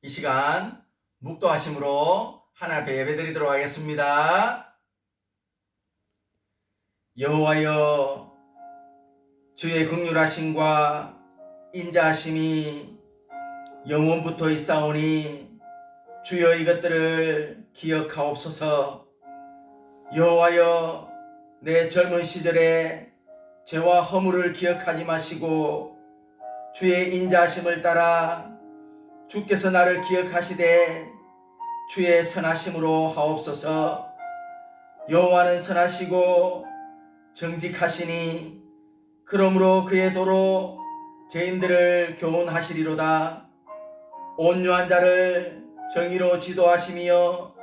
이 시간 묵도하심으로 하나님 앞에 예배드리도록 하겠습니다. 여호와여, 주의 긍휼하심과 인자하심이 영원부터 있사오니 주여 이것들을 기억하옵소서. 여호와여, 내 젊은 시절에 죄와 허물을 기억하지 마시고 주의 인자하심을 따라 주께서 나를 기억하시되 주의 선하심으로 하옵소서. 여호와는 선하시고 정직하시니 그러므로 그의 도로 죄인들을 교훈하시리로다. 온유한 자를 정의로 지도하시며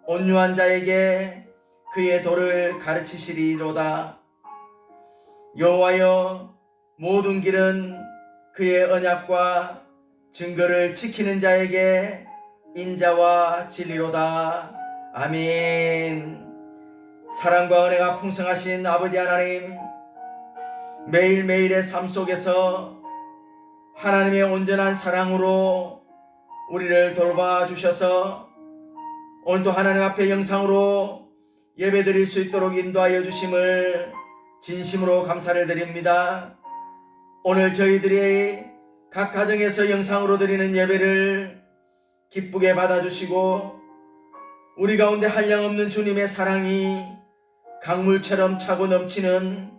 온유한 자에게 그의 도를 가르치시리로다. 여호와여, 모든 길은 그의 언약과 증거를 지키는 자에게 인자와 진리로다. 아멘. 사랑과 은혜가 풍성하신 아버지 하나님, 매일매일의 삶 속에서 하나님의 온전한 사랑으로 우리를 돌봐주셔서 오늘도 하나님 앞에 영상으로 예배드릴 수 있도록 인도하여 주심을 진심으로 감사를 드립니다. 오늘 저희들이 각 가정에서 영상으로 드리는 예배를 기쁘게 받아주시고 우리 가운데 한량없는 주님의 사랑이 강물처럼 차고 넘치는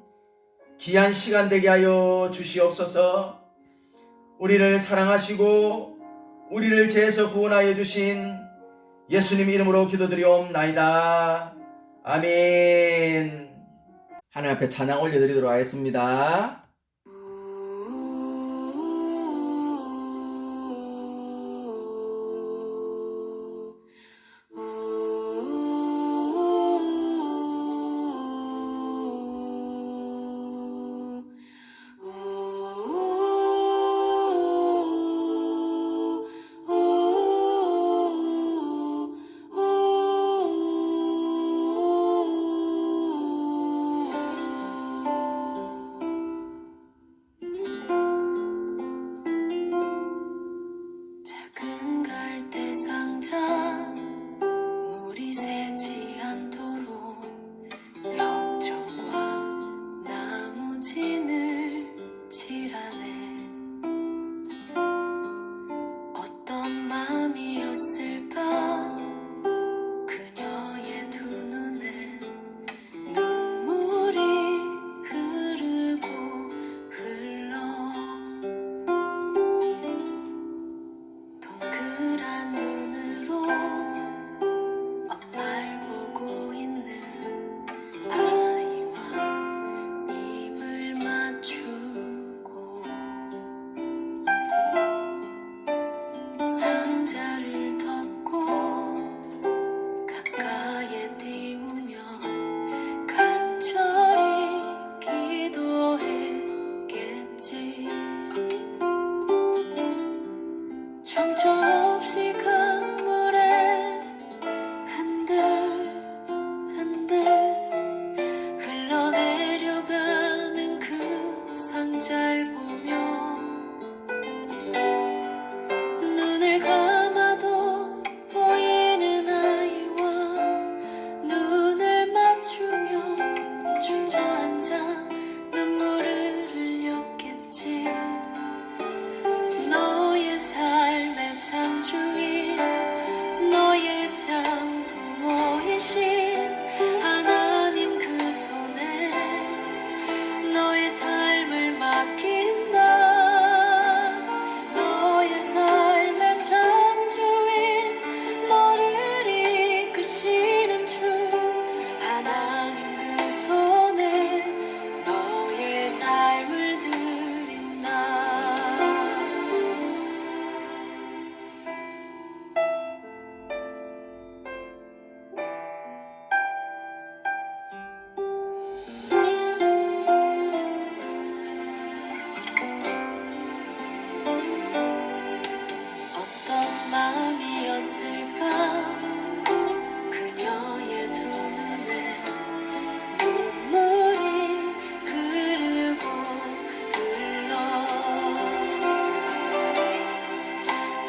귀한 시간 되게 하여 주시옵소서. 우리를 사랑하시고 우리를 죄에서 구원하여 주신 예수님 이름으로 기도드리옵나이다. 아멘. 하나님 앞에 찬양 올려드리도록 하겠습니다.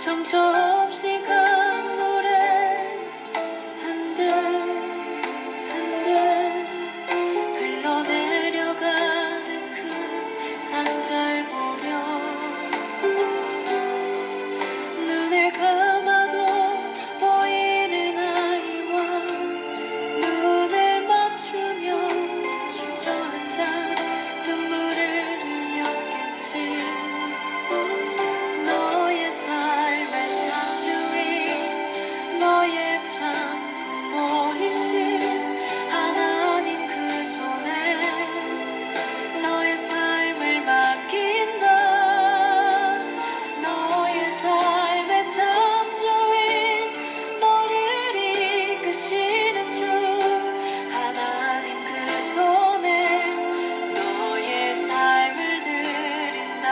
정처 없이 강물에 한들 한들 흘러내려가는 그 상자를 보며 눈을 감아도 보이는 아이와 눈을 맞추며 주저앉아 눈물을 흘렸겠지. 너의 삶의 창조인 너의 참 부모이신 하나님 그 손에 너의 삶을 맡긴다. 너의 삶의 창조인 너를 이끄시는 주 하나님 그 손에 너의 삶을 드린다.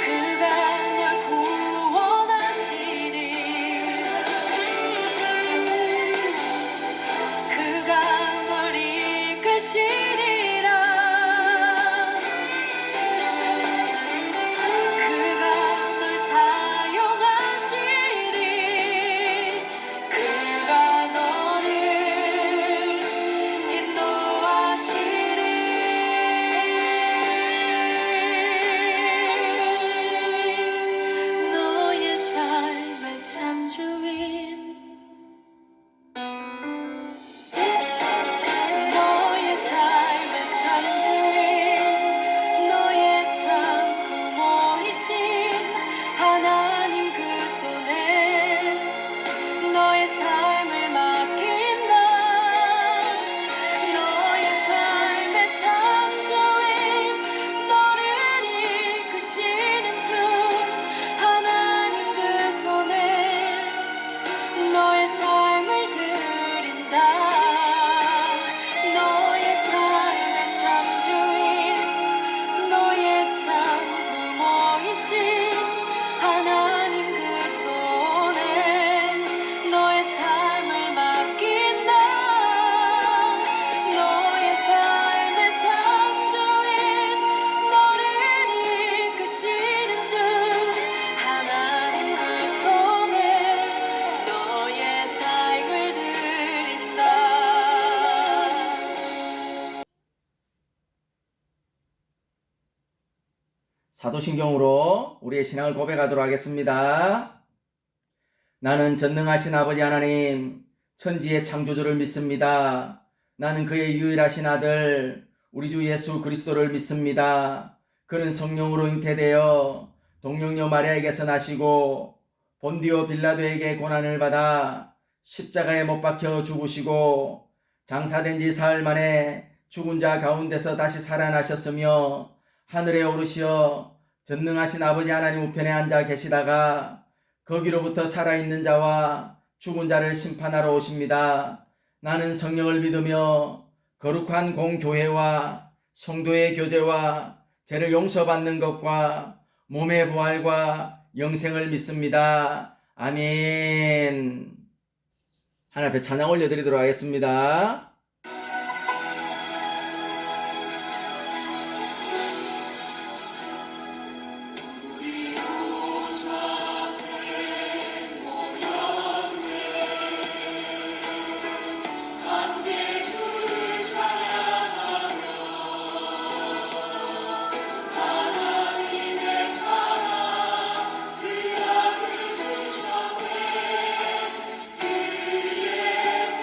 그가 널 구원하시니 그가 널 이끄시리라. 그가 널 사용하시리. 그가 너를 인도하시리. 너의 삶의 창조인 너의 삶의 창조인 너의 참 부모이신 하나님 그 손에 너의 삶을 맡긴다. 너의 삶의 창조인 너를 이끄시는 주 하나님 그 손에 너의 삶을 드린다. 너의 삶의 창조인 너의 참 부모이신 하나님 그 손에 너의 삶을 맡긴다. 너의 삶의 창조인 너를 이끄시는 주 하나님 그 손에 너의 삶을 드린다. 사도신경으로 우리의 신앙을 고백하도록 하겠습니다. 나는 전능하신 아버지 하나님, 천지의 창조주를 믿습니다. 나는 그의 유일하신 아들, 우리 주 예수 그리스도를 믿습니다. 그는 성령으로 잉태되어 동정녀 마리아에게서 나시고 본디오 빌라도에게 고난을 받아 십자가에 못 박혀 죽으시고 장사된 지 사흘 만에 죽은 자 가운데서 다시 살아나셨으며 하늘에 오르시어 전능하신 아버지 하나님 우편에 앉아 계시다가 거기로부터 살아있는 자와 죽은 자를 심판하러 오십니다. 나는 성령을 믿으며 거룩한 공교회와 성도의 교제와 죄를 용서받는 것과 몸의 부활과 영생을 믿습니다. 아멘. 하나님 앞에 찬양 올려드리도록 하겠습니다. 주셨네 그의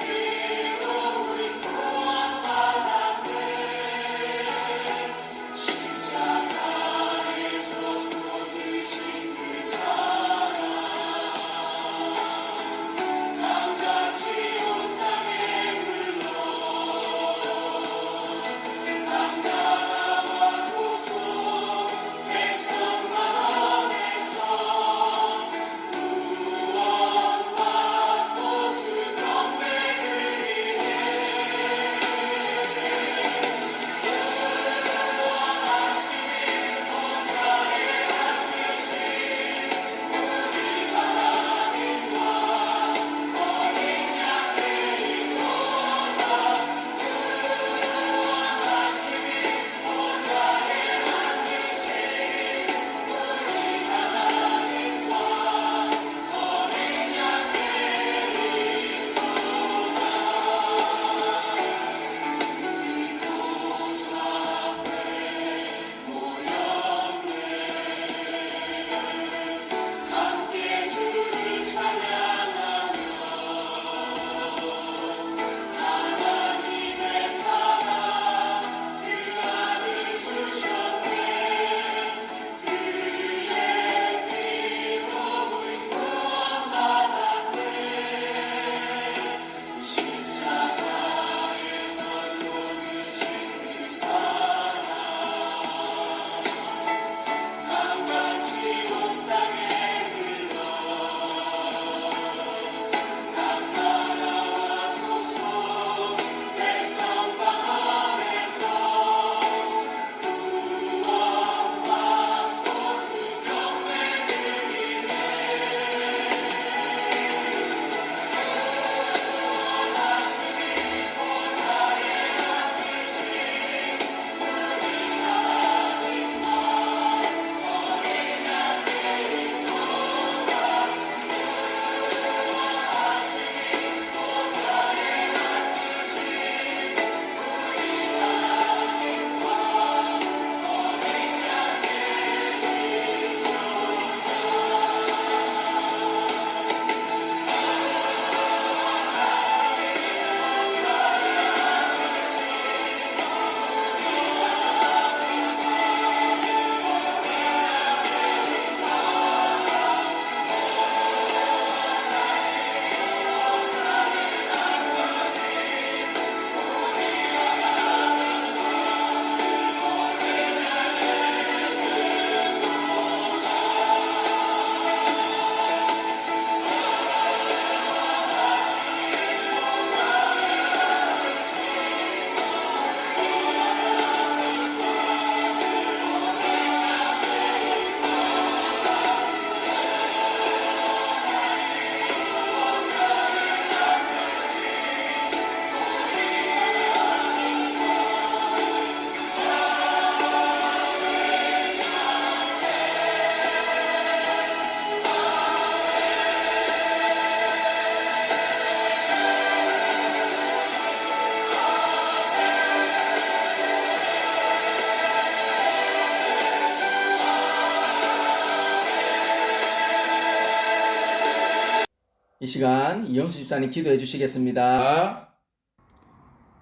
이 시간 이영수 집사님 기도해 주시겠습니다.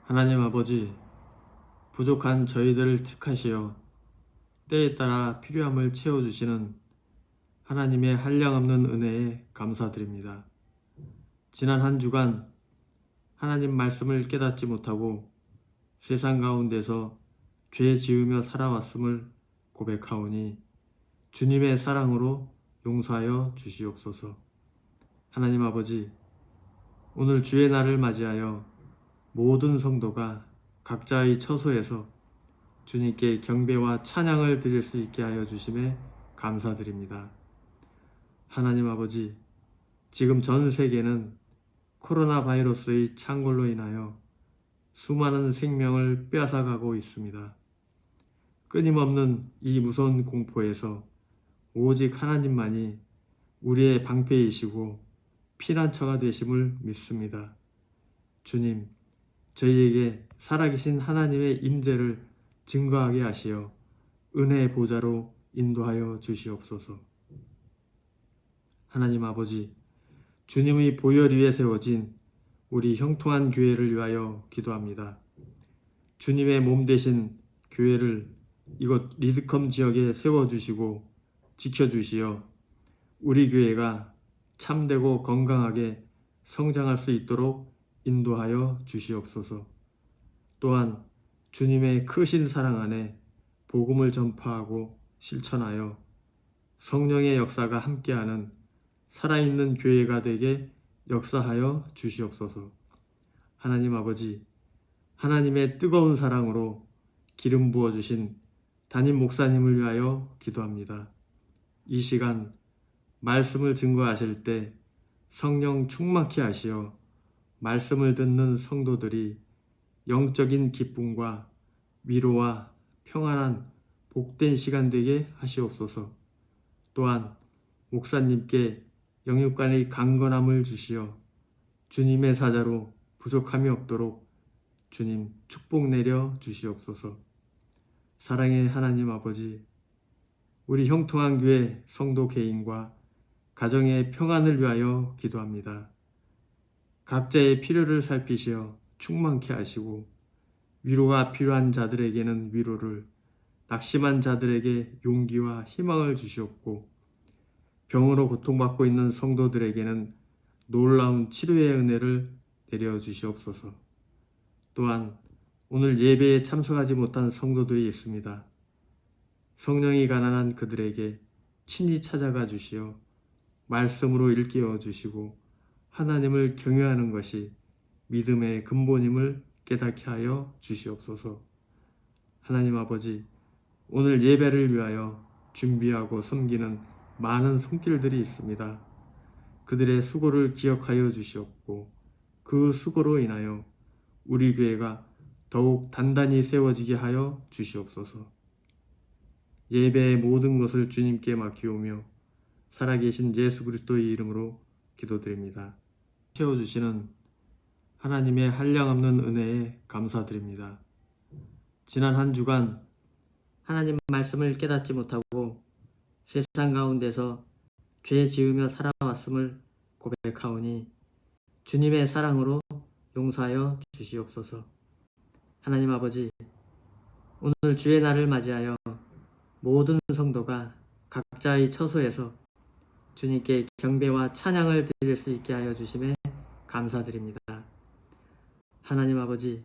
하나님 아버지, 부족한 저희들을 택하시어 때에 따라 필요함을 채워주시는 하나님의 한량없는 은혜에 감사드립니다. 지난 한 주간 하나님 말씀을 깨닫지 못하고 세상 가운데서 죄 지으며 살아왔음을 고백하오니 주님의 사랑으로 용서하여 주시옵소서. 하나님 아버지, 오늘 주의 날을 맞이하여 모든 성도가 각자의 처소에서 주님께 경배와 찬양을 드릴 수 있게 하여 주심에 감사드립니다. 하나님 아버지, 지금 전 세계는 코로나 바이러스의 창궐로 인하여 수많은 생명을 빼앗아가고 있습니다. 끊임없는 이 무서운 공포에서 오직 하나님만이 우리의 방패이시고 피난처가 되심을 믿습니다. 주님, 저희에게 살아계신 하나님의 임재를 증거하게 하시어 은혜의 보좌로 인도하여 주시옵소서. 하나님 아버지, 주님의 보혈 위에 세워진 우리 형통한 교회를 위하여 기도합니다. 주님의 몸 되신 교회를 이곳 리드컴 지역에 세워주시고 지켜주시어 우리 교회가 참되고 건강하게 성장할 수 있도록 인도하여 주시옵소서. 또한 주님의 크신 사랑 안에 복음을 전파하고 실천하여 성령의 역사가 함께하는 살아있는 교회가 되게 역사하여 주시옵소서. 하나님 아버지, 하나님의 뜨거운 사랑으로 기름 부어주신 담임 목사님을 위하여 기도합니다. 이 시간 말씀을 증거하실 때 성령 충만케 하시어 말씀을 듣는 성도들이 영적인 기쁨과 위로와 평안한 복된 시간 되게 하시옵소서. 또한 목사님께 영육간의 강건함을 주시어 주님의 사자로 부족함이 없도록 주님 축복 내려 주시옵소서. 사랑의 하나님 아버지, 우리 형통한 교회 성도 개인과 가정의 평안을 위하여 기도합니다. 각자의 필요를 살피시어 충만케 하시고 위로가 필요한 자들에게는 위로를, 낙심한 자들에게 용기와 희망을 주시옵고 병으로 고통받고 있는 성도들에게는 놀라운 치료의 은혜를 내려주시옵소서. 또한 오늘 예배에 참석하지 못한 성도들이 있습니다. 성령이 가난한 그들에게 친히 찾아가 주시어 말씀으로 일깨워 주시고 하나님을 경외하는 것이 믿음의 근본임을 깨닫게 하여 주시옵소서. 하나님 아버지, 오늘 예배를 위하여 준비하고 섬기는 많은 손길들이 있습니다. 그들의 수고를 기억하여 주시옵고 그 수고로 인하여 우리 교회가 더욱 단단히 세워지게 하여 주시옵소서. 예배의 모든 것을 주님께 맡기오며 살아계신 예수 그리스도의 이름으로 기도드립니다. 채워주시는 하나님의 한량없는 은혜에 감사드립니다. 지난 한 주간 하나님 말씀을 깨닫지 못하고 세상 가운데서 죄 지으며 살아왔음을 고백하오니 주님의 사랑으로 용서하여 주시옵소서. 하나님 아버지, 오늘 주의 날을 맞이하여 모든 성도가 각자의 처소에서 주님께 경배와 찬양을 드릴 수 있게 하여 주심에 감사드립니다. 하나님 아버지,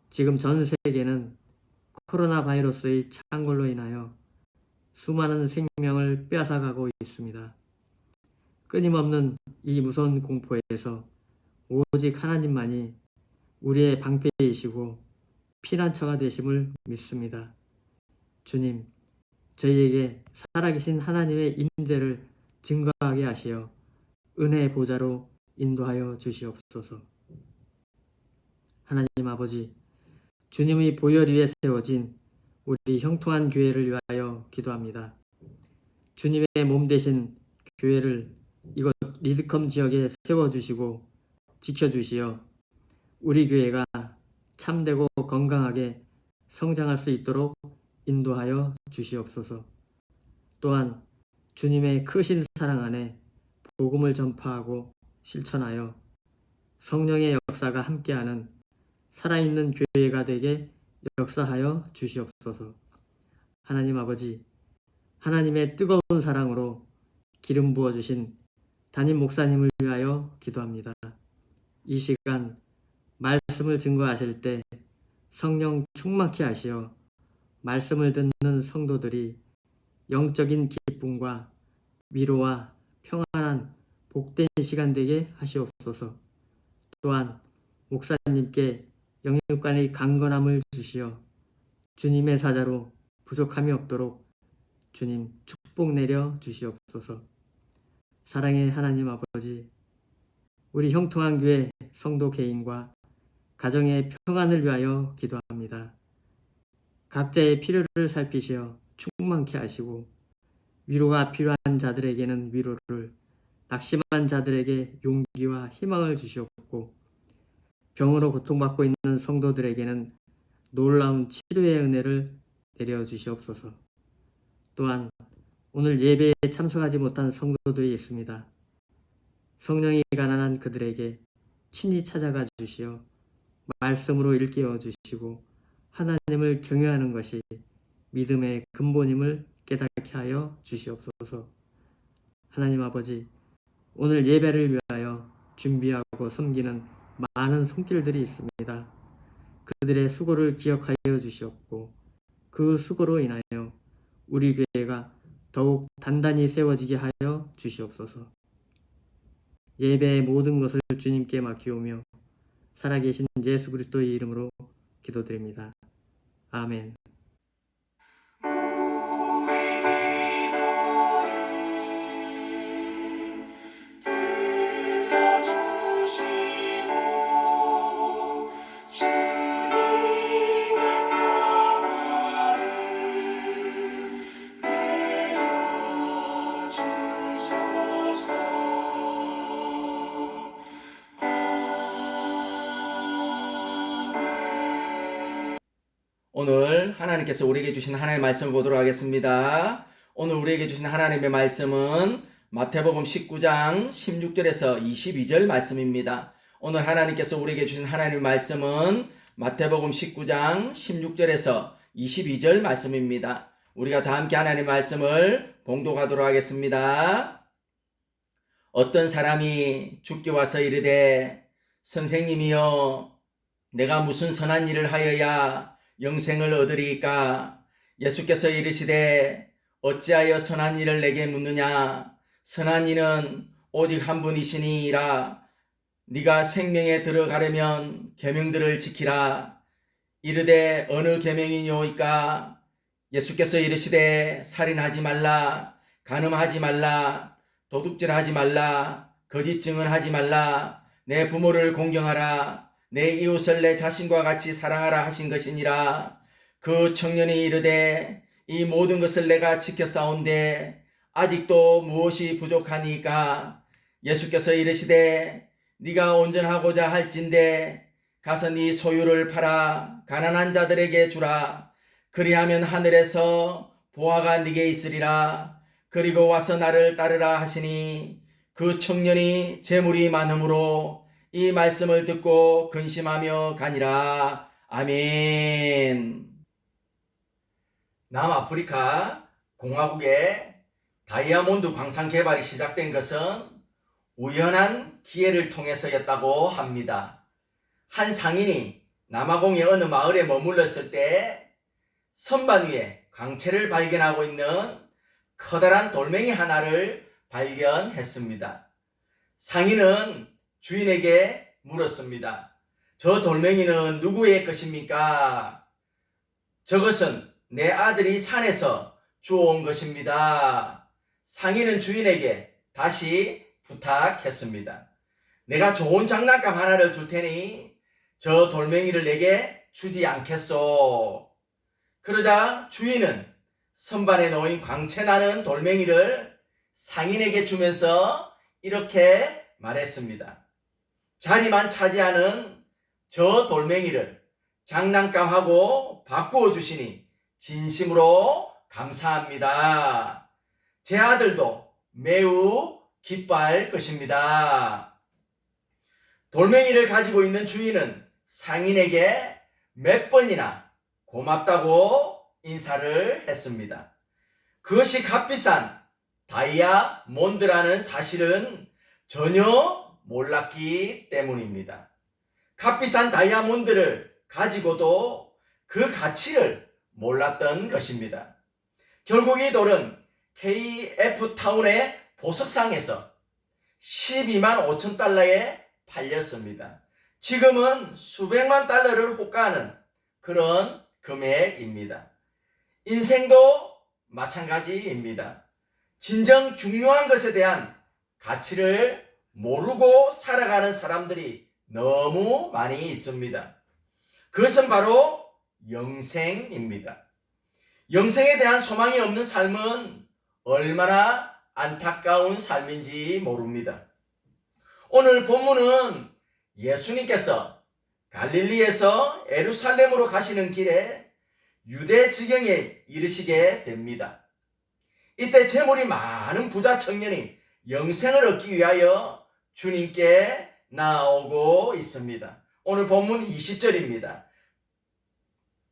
지금 전 세계는 코로나 바이러스의 창궐로 인하여 수많은 생명을 빼앗아가고 있습니다. 끊임없는 이 무서운 공포에서 오직 하나님만이 우리의 방패이시고 피난처가 되심을 믿습니다. 주님, 저희에게 살아계신 하나님의 임재를 증거하게 하시어 은혜의 보좌로 인도하여 주시옵소서. 하나님 아버지, 주님의 보혈 위에 세워진 우리 형통한 교회를 위하여 기도합니다. 주님의 몸 되신 교회를 이곳 리드컴 지역에 세워주시고 지켜주시어 우리 교회가 참되고 건강하게 성장할 수 있도록 인도하여 주시옵소서. 또한 주님의 크신 사랑 안에 복음을 전파하고 실천하여 성령의 역사가 함께하는 살아있는 교회가 되게 역사하여 주시옵소서. 하나님 아버지, 하나님의 뜨거운 사랑으로 기름 부어주신 담임 목사님을 위하여 기도합니다. 이 시간 말씀을 증거하실 때 성령 충만케 하시어 말씀을 듣는 성도들이 영적인 기쁨과 위로와 평안한 복된 시간 되게 하시옵소서. 또한 목사님께 영육간의 강건함을 주시어 주님의 사자로 부족함이 없도록 주님 축복 내려 주시옵소서. 사랑의 하나님 아버지, 우리 형통한 교회 성도 개인과 가정의 평안을 위하여 기도합니다. 각자의 필요를 살피시어 충만케 하시고 위로가 필요한 자들에게는 위로를, 낙심한 자들에게 용기와 희망을 주시옵고 병으로 고통받고 있는 성도들에게는 놀라운 치료의 은혜를 내려주시옵소서. 또한 오늘 예배에 참석하지 못한 성도들이 있습니다. 성령이 가난한 그들에게 친히 찾아가 주시어 말씀으로 일깨워 주시고 하나님을 경외하는 것이 믿음의 근본임을 깨닫게 하여 주시옵소서. 하나님 아버지, 오늘 예배를 위하여 준비하고 섬기는 많은 손길들이 있습니다. 그들의 수고를 기억하여 주시옵고 그 수고로 인하여 우리 교회가 더욱 단단히 세워지게 하여 주시옵소서. 예배의 모든 것을 주님께 맡기오며 살아계신 예수 그리스도의 이름으로 기도드립니다. 아멘. 오늘 하나님께서 우리에게 주신 하나님의 말씀을 보도록 하겠습니다. 오늘 우리에게 주신 하나님의 말씀은 마태복음 19장 16절에서 22절 말씀입니다. 오늘 하나님께서 우리에게 주신 하나님의 말씀은 마태복음 19장 16절에서 22절 말씀입니다. 우리가 다 함께 하나님의 말씀을 봉독하도록 하겠습니다. 어떤 사람이 주께 와서 이르되 선생님이여 내가 무슨 선한 일을 하여야 영생을 얻으리이까? 예수께서 이르시되 어찌하여 선한 일을 내게 묻느냐? 선한 이는 오직 한 분이시니라. 네가 생명에 들어가려면 계명들을 지키라. 이르되 어느 계명이뇨이까? 예수께서 이르시되 살인하지 말라, 간음하지 말라, 도둑질하지 말라, 거짓 증언하지 말라, 내 부모를 공경하라, 내 이웃을 내 자신과 같이 사랑하라 하신 것이니라. 그 청년이 이르되 이 모든 것을 내가 지켰사온데 아직도 무엇이 부족하니까? 예수께서 이르시되 네가 온전하고자 할진대 가서 네 소유를 팔아 가난한 자들에게 주라. 그리하면 하늘에서 보화가 네게 있으리라. 그리고 와서 나를 따르라 하시니 그 청년이 재물이 많음으로 이 말씀을 듣고 근심하며 가니라. 아멘. 남아프리카 공화국의 다이아몬드 광산 개발이 시작된 것은 우연한 기회를 통해서였다고 합니다. 한 상인이 남아공의 어느 마을에 머물렀을 때 선반 위에 광채를 발견하고 있는 커다란 돌멩이 하나를 발견했습니다. 상인은 주인에게 물었습니다. 저 돌멩이는 누구의 것입니까? 저것은 내 아들이 산에서 주워온 것입니다. 상인은 주인에게 다시 부탁했습니다. 내가 좋은 장난감 하나를 줄 테니 저 돌멩이를 내게 주지 않겠소? 그러자 주인은 선반에 놓인 광채나는 돌멩이를 상인에게 주면서 이렇게 말했습니다. 자리만 차지하는 저 돌멩이를 장난감하고 바꾸어 주시니 진심으로 감사합니다. 제 아들도 매우 기뻐할 것입니다. 돌멩이를 가지고 있는 주인은 상인에게 몇 번이나 고맙다고 인사를 했습니다. 그것이 값비싼 다이아몬드라는 사실은 전혀 몰랐기 때문입니다. 값비싼 다이아몬드를 가지고도 그 가치를 몰랐던 것입니다. 결국 이 돌은 KF타운의 보석상에서 12만 5천 달러에 팔렸습니다. 지금은 수백만 달러를 호가하는 그런 금액입니다. 인생도 마찬가지입니다. 진정 중요한 것에 대한 가치를 모르고 살아가는 사람들이 너무 많이 있습니다. 그것은 바로 영생입니다. 영생에 대한 소망이 없는 삶은 얼마나 안타까운 삶인지 모릅니다. 오늘 본문은 예수님께서 갈릴리에서 예루살렘으로 가시는 길에 유대 지경에 이르시게 됩니다. 이때 재물이 많은 부자 청년이 영생을 얻기 위하여 주님께 나오고 있습니다. 오늘 본문 20절입니다.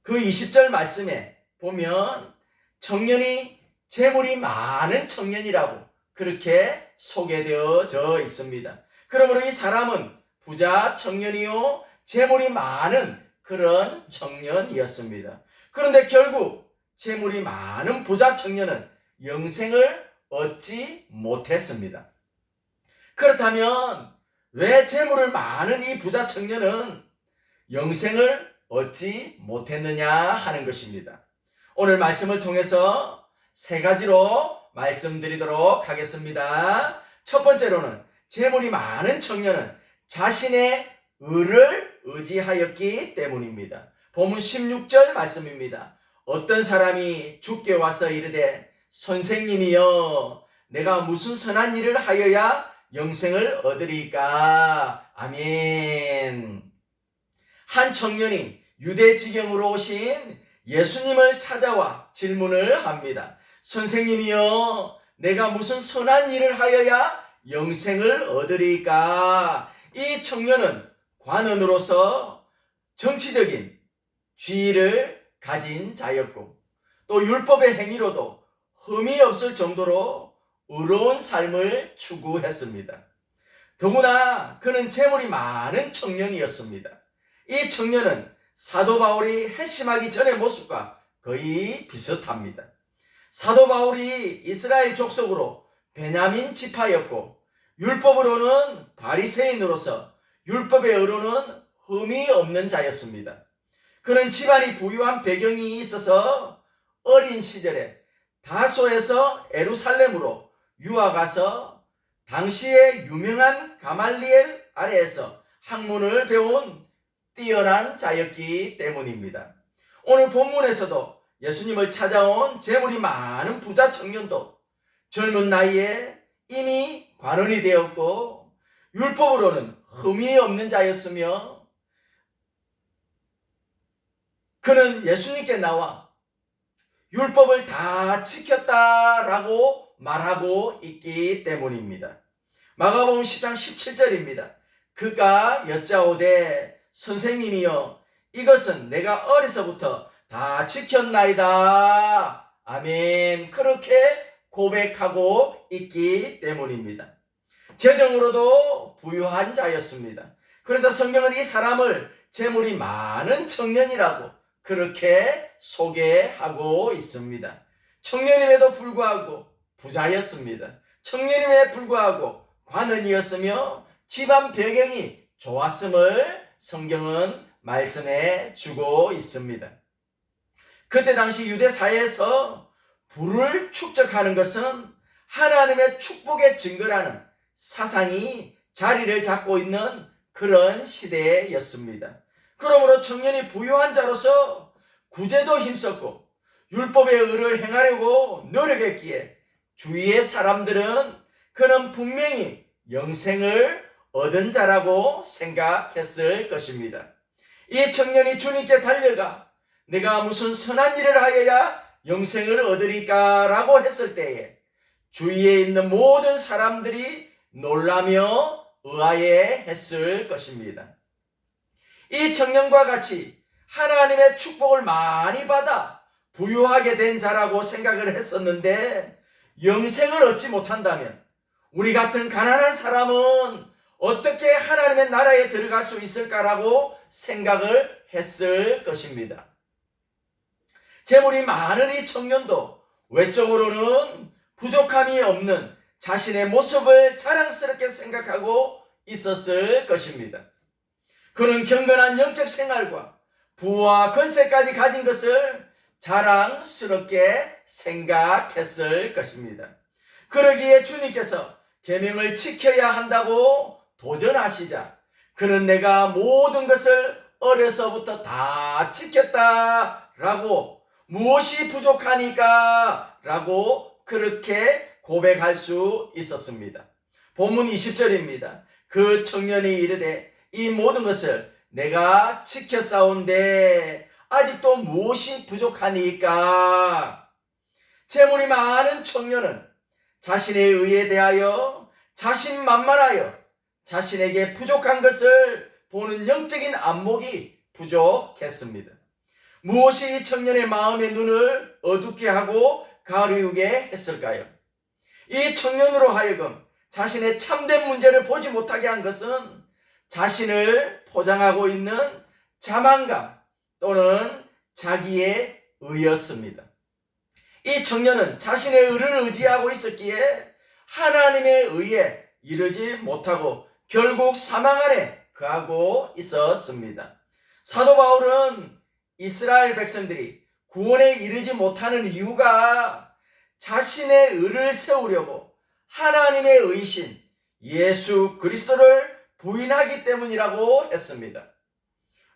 그 20절 말씀에 보면 청년이 재물이 많은 청년이라고 그렇게 소개되어져 있습니다. 그러므로 이 사람은 부자 청년이요 재물이 많은 그런 청년이었습니다. 그런데 결국 재물이 많은 부자 청년은 영생을 얻지 못했습니다. 그렇다면 왜 재물을 많은 이 부자 청년은 영생을 얻지 못했느냐 하는 것입니다. 오늘 말씀을 통해서 세 가지로 말씀드리도록 하겠습니다. 첫 번째로는 재물이 많은 청년은 자신의 의를 의지하였기 때문입니다. 본문 16절 말씀입니다. 어떤 사람이 주께 와서 이르되 선생님이여 내가 무슨 선한 일을 하여야 영생을 얻으리까? 아멘. 한 청년이 유대 지경으로 오신 예수님을 찾아와 질문을 합니다. 선생님이여 내가 무슨 선한 일을 하여야 영생을 얻으리까? 이 청년은 관원으로서 정치적인 지위를 가진 자였고 또 율법의 행위로도 흠이 없을 정도로 의로운 삶을 추구했습니다. 더구나 그는 재물이 많은 청년이었습니다. 이 청년은 사도 바울이 회심하기 전의 모습과 거의 비슷합니다. 사도 바울이 이스라엘 족속으로 베냐민 지파였고 율법으로는 바리새인으로서 율법의 의로는 흠이 없는 자였습니다. 그는 집안이 부유한 배경이 있어서 어린 시절에 다소에서 예루살렘으로 유학가서 당시에 유명한 가말리엘 아래에서 학문을 배운 뛰어난 자였기 때문입니다. 오늘 본문에서도 예수님을 찾아온 재물이 많은 부자 청년도 젊은 나이에 이미 관원이 되었고 율법으로는 흠이 없는 자였으며 그는 예수님께 나와 율법을 다 지켰다라고 말하고 있기 때문입니다. 마가복음 10장 17절입니다. 그가 여짜오되 선생님이여 이것은 내가 어려서부터 다 지켰나이다. 아멘. 그렇게 고백하고 있기 때문입니다. 재정으로도 부유한 자였습니다. 그래서 성경은 이 사람을 재물이 많은 청년이라고 그렇게 소개하고 있습니다. 청년임에도 불구하고 부자였습니다. 청년임에 불구하고 관원이었으며 집안 배경이 좋았음을 성경은 말씀해 주고 있습니다. 그때 당시 유대 사회에서 부를 축적하는 것은 하나님의 축복의 증거라는 사상이 자리를 잡고 있는 그런 시대였습니다. 그러므로 청년이 부유한 자로서 구제도 힘썼고 율법의 의를 행하려고 노력했기에 주위의 사람들은 그는 분명히 영생을 얻은 자라고 생각했을 것입니다. 이 청년이 주님께 달려가 내가 무슨 선한 일을 하여야 영생을 얻으리까 라고 했을 때에 주위에 있는 모든 사람들이 놀라며 의아해했을 것입니다. 이 청년과 같이 하나님의 축복을 많이 받아 부유하게 된 자라고 생각을 했었는데 영생을 얻지 못한다면 우리 같은 가난한 사람은 어떻게 하나님의 나라에 들어갈 수 있을까라고 생각을 했을 것입니다. 재물이 많은 이 청년도 외적으로는 부족함이 없는 자신의 모습을 자랑스럽게 생각하고 있었을 것입니다. 그는 경건한 영적 생활과 부와 권세까지 가진 것을 자랑스럽게 생각했을 것입니다. 그러기에 주님께서 계명을 지켜야 한다고 도전하시자 그는 내가 모든 것을 어려서부터 다 지켰다라고 무엇이 부족하니까 라고 그렇게 고백할 수 있었습니다. 본문 20절입니다. 그 청년이 이르되 이 모든 것을 내가 지켰사온데 아직도 무엇이 부족하니까. 재물이 많은 청년은 자신의 의에 대하여 자신만만하여 자신에게 부족한 것을 보는 영적인 안목이 부족했습니다. 무엇이 이 청년의 마음의 눈을 어둡게 하고 가리우게 했을까요? 이 청년으로 하여금 자신의 참된 문제를 보지 못하게 한 것은 자신을 포장하고 있는 자만감 또는 자기의 의였습니다. 이 청년은 자신의 의를 의지하고 있었기에 하나님의 의에 이르지 못하고 결국 사망 안에 거하고 있었습니다. 사도 바울은 이스라엘 백성들이 구원에 이르지 못하는 이유가 자신의 의를 세우려고 하나님의 의신 예수 그리스도를 부인하기 때문이라고 했습니다.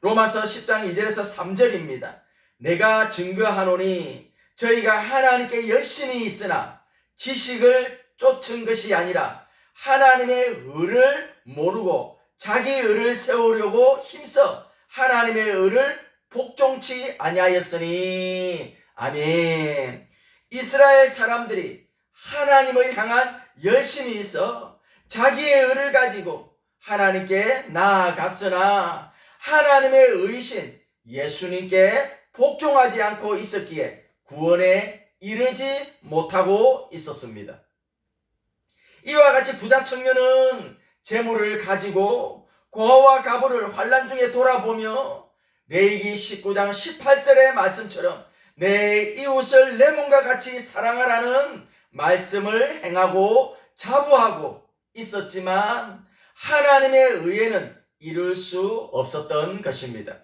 로마서 10장 2절에서 3절입니다. 내가 증거하노니 저희가 하나님께 열심히 있으나 지식을 쫓은 것이 아니라 하나님의 의를 모르고 자기 의를 세우려고 힘써 하나님의 의를 복종치 아니하였으니. 아멘. 이스라엘 사람들이 하나님을 향한 열심이 있어 자기의 의를 가지고 하나님께 나아갔으나 하나님의 의신 예수님께 복종하지 않고 있었기에 구원에 이르지 못하고 있었습니다. 이와 같이 부자 청년은 재물을 가지고 고아와 가부를 환난 중에 돌아보며 레위기 19장 18절의 말씀처럼 내 이웃을 내 몸과 같이 사랑하라는 말씀을 행하고 자부하고 있었지만 하나님의 의에는 이룰 수 없었던 것입니다.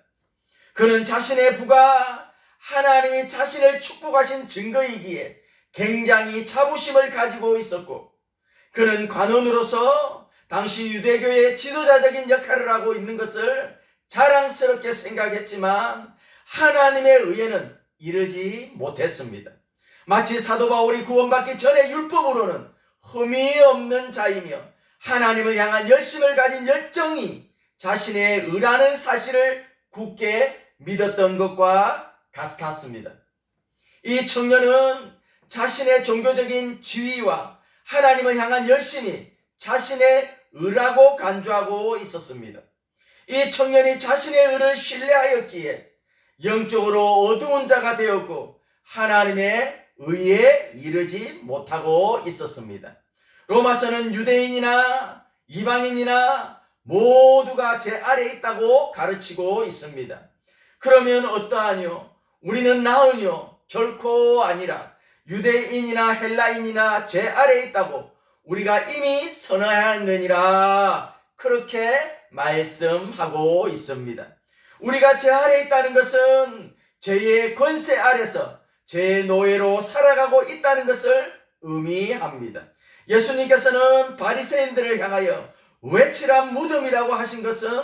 그는 자신의 부가 하나님이 자신을 축복하신 증거이기에 굉장히 자부심을 가지고 있었고 그는 관원으로서 당시 유대교의 지도자적인 역할을 하고 있는 것을 자랑스럽게 생각했지만 하나님의 의에는 이르지 못했습니다. 마치 사도 바울이 구원받기 전에 율법으로는 흠이 없는 자이며 하나님을 향한 열심을 가진 열정이 자신의 의라는 사실을 굳게 믿었던 것과 같았습니다. 이 청년은 자신의 종교적인 지위와 하나님을 향한 열심이 자신의 의라고 간주하고 있었습니다. 이 청년이 자신의 의를 신뢰하였기에 영적으로 어두운 자가 되었고 하나님의 의에 이르지 못하고 있었습니다. 로마서는 유대인이나 이방인이나 모두가 제 아래에 있다고 가르치고 있습니다. 그러면 어떠하뇨? 우리는 나으뇨? 결코 아니라 유대인이나 헬라인이나 제 아래에 있다고 우리가 이미 선언하였느니라 그렇게 말씀하고 있습니다. 우리가 제 아래에 있다는 것은 죄의 권세 아래서 죄의 노예로 살아가고 있다는 것을 의미합니다. 예수님께서는 바리새인들을 향하여 외치란 무덤이라고 하신 것은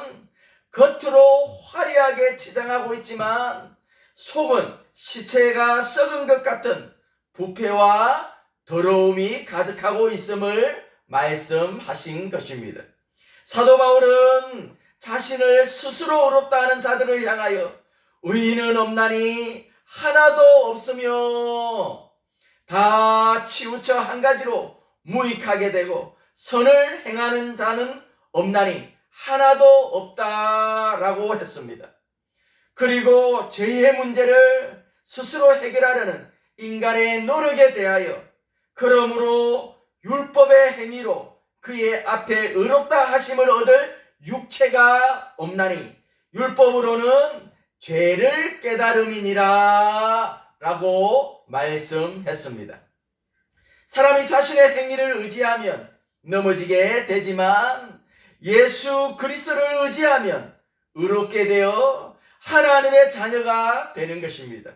겉으로 화려하게 치장하고 있지만 속은 시체가 썩은 것 같은 부패와 더러움이 가득하고 있음을 말씀하신 것입니다. 사도 바울은 자신을 스스로 의롭다 하는 자들을 향하여 의인은 없나니 하나도 없으며 다 치우쳐 한 가지로 무익하게 되고 선을 행하는 자는 없나니 하나도 없다라고 했습니다. 그리고 죄의 문제를 스스로 해결하려는 인간의 노력에 대하여 그러므로 율법의 행위로 그의 앞에 의롭다 하심을 얻을 육체가 없나니 율법으로는 죄를 깨달음이니라 라고 말씀했습니다. 사람이 자신의 행위를 의지하면 넘어지게 되지만 예수 그리스도를 의지하면 의롭게 되어 하나님의 자녀가 되는 것입니다.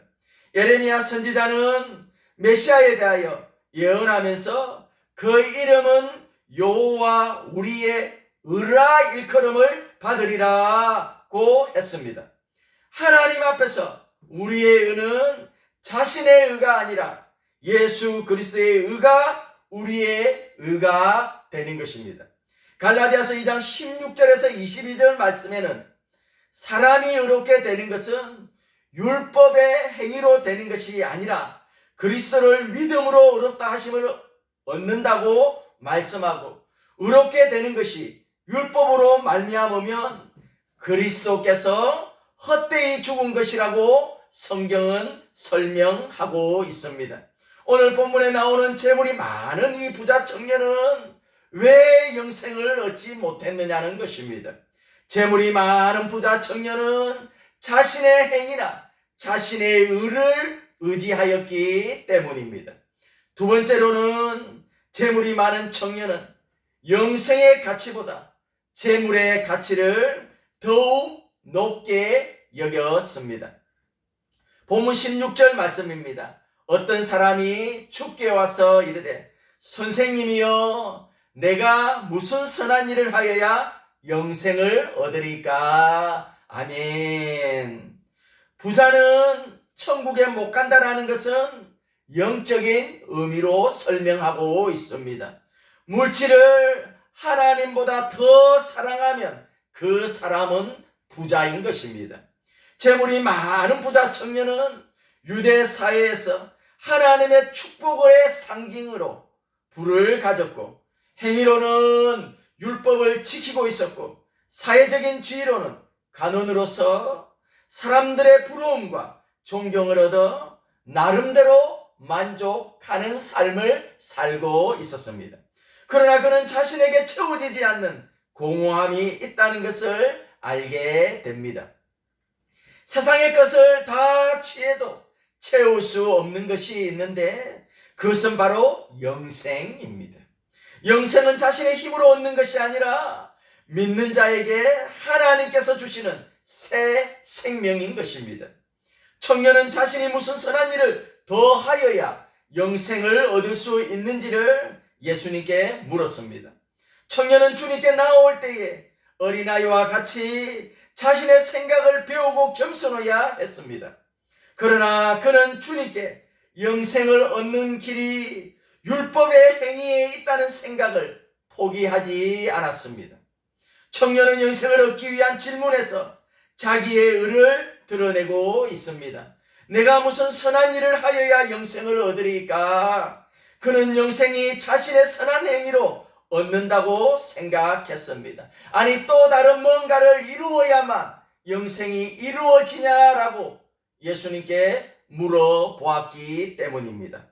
예레미야 선지자는 메시아에 대하여 예언하면서 그 이름은 여호와 우리의 의라 일컬음을 받으리라고 했습니다. 하나님 앞에서 우리의 의는 자신의 의가 아니라 예수 그리스도의 의가 우리의 의가 되는 것입니다. 갈라디아서 2장 16절에서 22절 말씀에는 사람이 의롭게 되는 것은 율법의 행위로 되는 것이 아니라 그리스도를 믿음으로 의롭다 하심을 얻는다고 말씀하고, 의롭게 되는 것이 율법으로 말미암으면 그리스도께서 헛되이 죽은 것이라고 성경은 설명하고 있습니다. 오늘 본문에 나오는 재물이 많은 이 부자 청년은 왜 영생을 얻지 못했느냐는 것입니다. 재물이 많은 부자 청년은 자신의 행위나 자신의 의를 의지하였기 때문입니다. 두 번째로는 재물이 많은 청년은 영생의 가치보다 재물의 가치를 더욱 높게 여겼습니다. 본문 16절 말씀입니다. 어떤 사람이 주께 와서 이르되 선생님이여 내가 무슨 선한 일을 하여야 영생을 얻으리까? 아멘. 부자는 천국에 못 간다라는 것은 영적인 의미로 설명하고 있습니다. 물질을 하나님보다 더 사랑하면 그 사람은 부자인 것입니다. 재물이 많은 부자 청년은 유대 사회에서 하나님의 축복의 상징으로 부를 가졌고, 행위로는 율법을 지키고 있었고, 사회적인 지위로는 간원으로서 사람들의 부러움과 존경을 얻어 나름대로 만족하는 삶을 살고 있었습니다. 그러나 그는 자신에게 채워지지 않는 공허함이 있다는 것을 알게 됩니다. 세상의 것을 다 취해도 채울 수 없는 것이 있는데 그것은 바로 영생입니다. 영생은 자신의 힘으로 얻는 것이 아니라 믿는 자에게 하나님께서 주시는 새 생명인 것입니다. 청년은 자신이 무슨 선한 일을 더 하여야 영생을 얻을 수 있는지를 예수님께 물었습니다. 청년은 주님께 나올 때에 어린아이와 같이 자신의 생각을 배우고 겸손해야 했습니다. 그러나 그는 주님께 영생을 얻는 길이 율법의 행위에 있다는 생각을 포기하지 않았습니다. 청년은 영생을 얻기 위한 질문에서 자기의 의를 드러내고 있습니다. 내가 무슨 선한 일을 하여야 영생을 얻으리까? 그는 영생이 자신의 선한 행위로 얻는다고 생각했습니다. 아니 또 다른 뭔가를 이루어야만 영생이 이루어지냐라고 예수님께 물어보았기 때문입니다.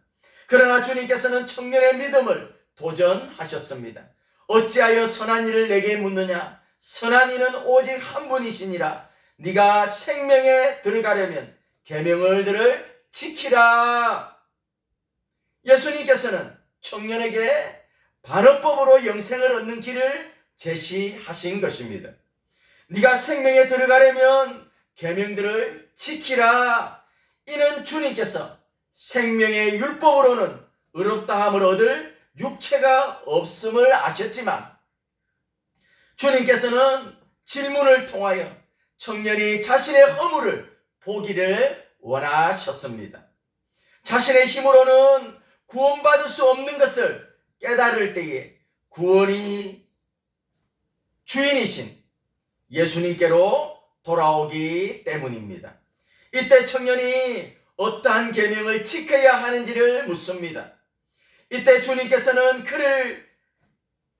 그러나 주님께서는 청년의 믿음을 도전하셨습니다. 어찌하여 선한 일을 내게 묻느냐? 선한 이는 오직 한 분이시니라. 네가 생명에 들어가려면 계명을 지키라. 예수님께서는 청년에게 반어법으로 영생을 얻는 길을 제시하신 것입니다. 네가 생명에 들어가려면 계명들을 지키라. 이는 주님께서 생명의 율법으로는 의롭다함을 얻을 육체가 없음을 아셨지만 주님께서는 질문을 통하여 청년이 자신의 허물을 보기를 원하셨습니다. 자신의 힘으로는 구원받을 수 없는 것을 깨달을 때에 구원이 주인이신 예수님께로 돌아오기 때문입니다. 이때 청년이 어떠한 계명을 지켜야 하는지를 묻습니다. 이때 주님께서는 그를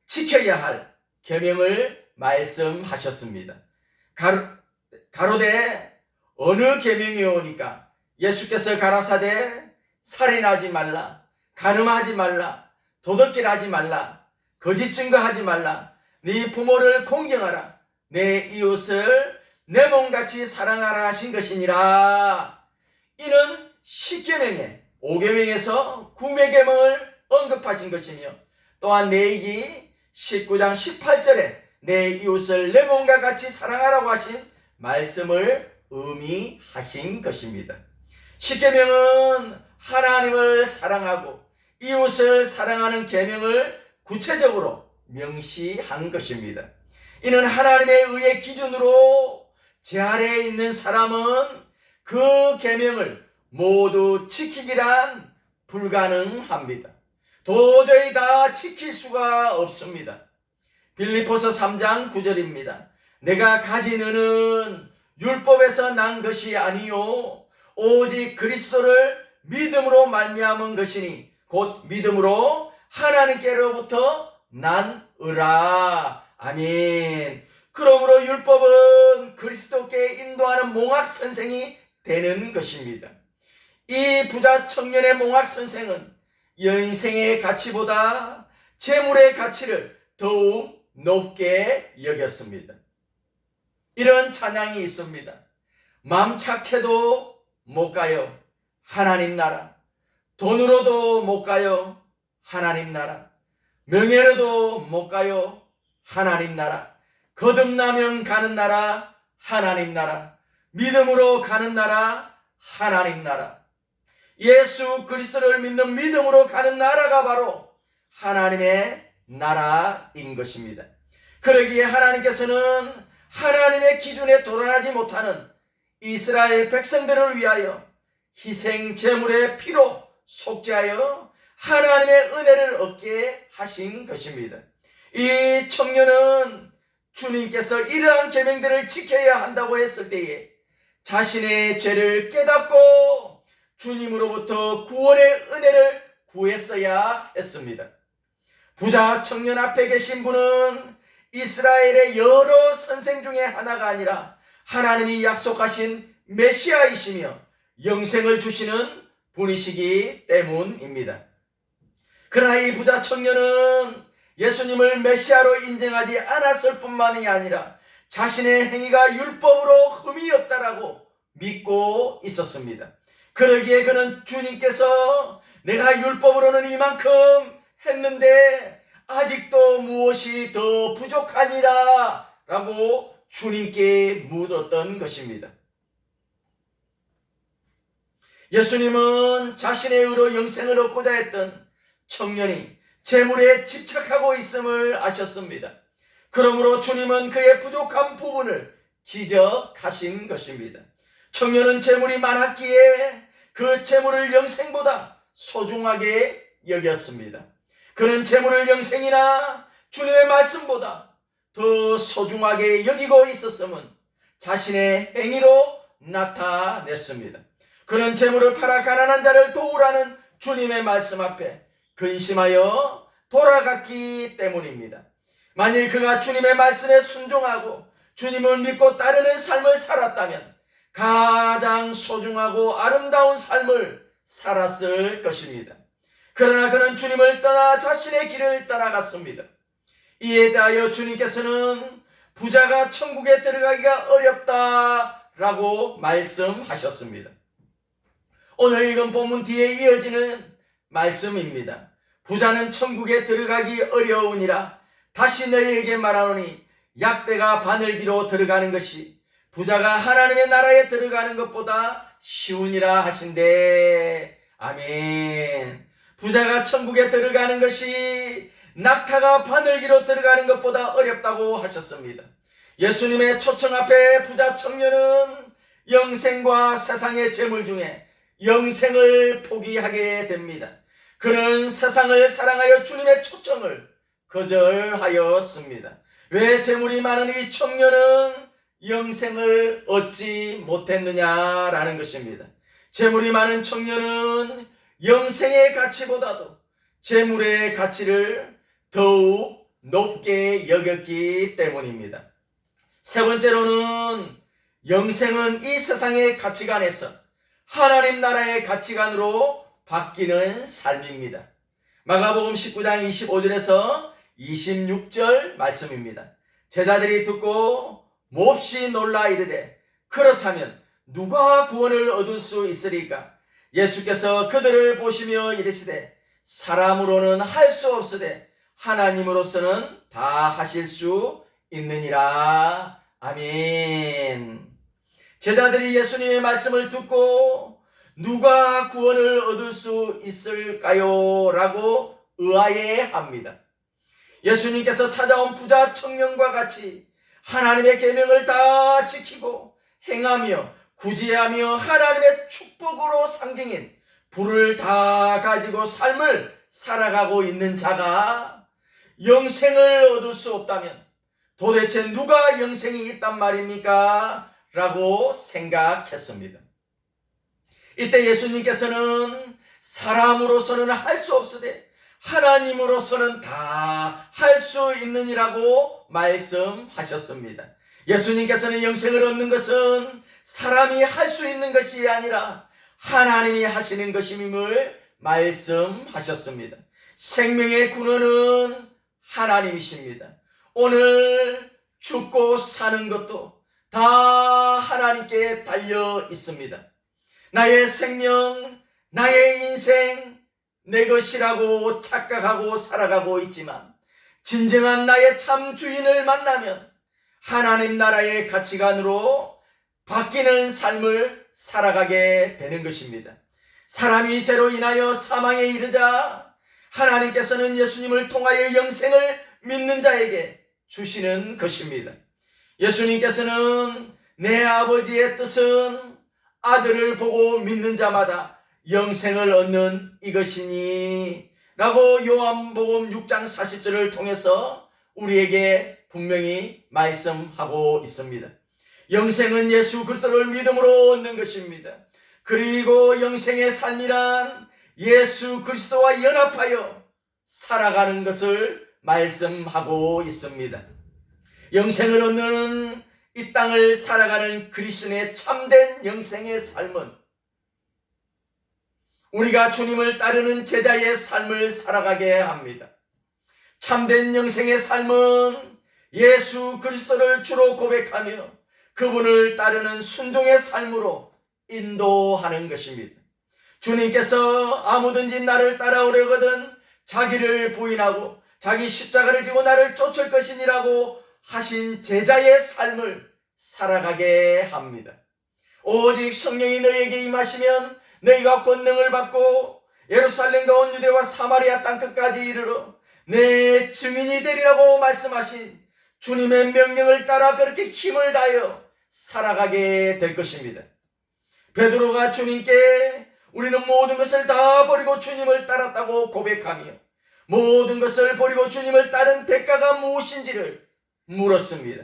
지켜야 할 계명을 말씀하셨습니다. 가로되 어느 계명이오니까 예수께서 가라사대 살인하지 말라, 간음하지 말라, 도둑질하지 말라, 거짓 증거하지 말라, 네 부모를 공경하라, 내 이웃을 내 몸같이 사랑하라 하신 것이니라. 이는 10계명에 5계명에서 9계명을 언급하신 것이며, 또한 레위기 19장 18절에 내 이웃을 내 몸과 같이 사랑하라고 하신 말씀을 의미하신 것입니다. 10계명은 하나님을 사랑하고 이웃을 사랑하는 계명을 구체적으로 명시한 것입니다. 이는 하나님의 의의 기준으로 제 아래에 있는 사람은 그 계명을 모두 지키기란 불가능합니다. 도저히 다 지킬 수가 없습니다. 빌립보서 3장 9절입니다. 내가 가진 은은 율법에서 난 것이 아니요 오직 그리스도를 믿음으로 말미암은 것이니 곧 믿음으로 하나님께로부터 난 의라. 아멘. 그러므로 율법은 그리스도께 인도하는 몽학 선생이 되는 것입니다. 이 부자 청년의 몽학 선생은 영생의 가치보다 재물의 가치를 더욱 높게 여겼습니다. 이런 찬양이 있습니다. 맘 착해도 못 가요, 하나님 나라. 돈으로도 못 가요, 하나님 나라. 명예로도 못 가요, 하나님 나라. 거듭나면 가는 나라, 하나님 나라. 믿음으로 가는 나라, 하나님 나라. 예수 그리스도를 믿는 믿음으로 가는 나라가 바로 하나님의 나라인 것입니다. 그러기에 하나님께서는 하나님의 기준에 도달하지 못하는 이스라엘 백성들을 위하여 희생 제물의 피로 속죄하여 하나님의 은혜를 얻게 하신 것입니다. 이 청년은 주님께서 이러한 계명들을 지켜야 한다고 했을 때에 자신의 죄를 깨닫고 주님으로부터 구원의 은혜를 구했어야 했습니다. 부자 청년 앞에 계신 분은 이스라엘의 여러 선생 중에 하나가 아니라 하나님이 약속하신 메시아이시며 영생을 주시는 분이시기 때문입니다. 그러나 이 부자 청년은 예수님을 메시아로 인정하지 않았을 뿐만이 아니라 자신의 행위가 율법으로 흠이 없다라고 믿고 있었습니다. 그러기에 그는 주님께서 내가 율법으로는 이만큼 했는데 아직도 무엇이 더 부족하니라 라고 주님께 물었던 것입니다. 예수님은 자신의 의로 영생을 얻고자 했던 청년이 재물에 집착하고 있음을 아셨습니다. 그러므로 주님은 그의 부족한 부분을 지적하신 것입니다. 청년은 재물이 많았기에 그 재물을 영생보다 소중하게 여겼습니다. 그는 재물을 영생이나 주님의 말씀보다 더 소중하게 여기고 있었음은 자신의 행위로 나타냈습니다. 그는 재물을 팔아 가난한 자를 도우라는 주님의 말씀 앞에 근심하여 돌아갔기 때문입니다. 만일 그가 주님의 말씀에 순종하고 주님을 믿고 따르는 삶을 살았다면 가장 소중하고 아름다운 삶을 살았을 것입니다. 그러나 그는 주님을 떠나 자신의 길을 따라갔습니다. 이에 대하여 주님께서는 부자가 천국에 들어가기가 어렵다라고 말씀하셨습니다. 오늘 읽은 본문 뒤에 이어지는 말씀입니다. 부자는 천국에 들어가기 어려우니라 다시 너희에게 말하노니 약대가 바늘기로 들어가는 것이 부자가 하나님의 나라에 들어가는 것보다 쉬우니라 하신대. 아멘. 부자가 천국에 들어가는 것이 낙타가 바늘기로 들어가는 것보다 어렵다고 하셨습니다. 예수님의 초청 앞에 부자 청년은 영생과 세상의 재물 중에 영생을 포기하게 됩니다. 그는 세상을 사랑하여 주님의 초청을 거절하였습니다. 왜 재물이 많은 이 청년은 영생을 얻지 못했느냐라는 것입니다. 재물이 많은 청년은 영생의 가치보다도 재물의 가치를 더욱 높게 여겼기 때문입니다. 세 번째로는 영생은 이 세상의 가치관에서 하나님 나라의 가치관으로 바뀌는 삶입니다. 마가복음 19장 25절에서 26절 말씀입니다. 제자들이 듣고 몹시 놀라 이르되 그렇다면 누가 구원을 얻을 수 있으리까? 예수께서 그들을 보시며 이르시되 사람으로는 할 수 없으되 하나님으로서는 다 하실 수 있느니라. 아멘. 제자들이 예수님의 말씀을 듣고 누가 구원을 얻을 수 있을까요? 라고 의아해합니다. 예수님께서 찾아온 부자 청년과 같이 하나님의 계명을 다 지키고 행하며 구제하며 하나님의 축복으로 상징인 불을 다 가지고 삶을 살아가고 있는 자가 영생을 얻을 수 없다면 도대체 누가 영생이 있단 말입니까? 라고 생각했습니다. 이때 예수님께서는 사람으로서는 할 수 없으되 하나님으로서는 다 할 수 있느니라고 말씀하셨습니다. 예수님께서는 영생을 얻는 것은 사람이 할 수 있는 것이 아니라 하나님이 하시는 것임을 말씀하셨습니다. 생명의 근원은 하나님이십니다. 오늘 죽고 사는 것도 다 하나님께 달려 있습니다. 나의 생명, 나의 인생, 내 것이라고 착각하고 살아가고 있지만 진정한 나의 참 주인을 만나면 하나님 나라의 가치관으로 바뀌는 삶을 살아가게 되는 것입니다. 사람이 죄로 인하여 사망에 이르자 하나님께서는 예수님을 통하여 영생을 믿는 자에게 주시는 것입니다. 예수님께서는 내 아버지의 뜻은 아들을 보고 믿는 자마다 영생을 얻는 이것이니 라고 요한복음 6장 40절을 통해서 우리에게 분명히 말씀하고 있습니다. 영생은 예수 그리스도를 믿음으로 얻는 것입니다. 그리고 영생의 삶이란 예수 그리스도와 연합하여 살아가는 것을 말씀하고 있습니다. 영생을 얻는 이 땅을 살아가는 그리스도인의 참된 영생의 삶은 우리가 주님을 따르는 제자의 삶을 살아가게 합니다. 참된 영생의 삶은 예수 그리스도를 주로 고백하며 그분을 따르는 순종의 삶으로 인도하는 것입니다. 주님께서 아무든지 나를 따라오려거든 자기를 부인하고 자기 십자가를 지고 나를 쫓을 것이니라고 하신 제자의 삶을 살아가게 합니다. 오직 성령이 너희에게 임하시면 너희가 권능을 받고 예루살렘과 온 유대와 사마리아 땅끝까지 이르러 내 증인이 되리라고 말씀하신 주님의 명령을 따라 그렇게 힘을 다하여 살아가게 될 것입니다. 베드로가 주님께 우리는 모든 것을 다 버리고 주님을 따랐다고 고백하며 모든 것을 버리고 주님을 따른 대가가 무엇인지를 물었습니다.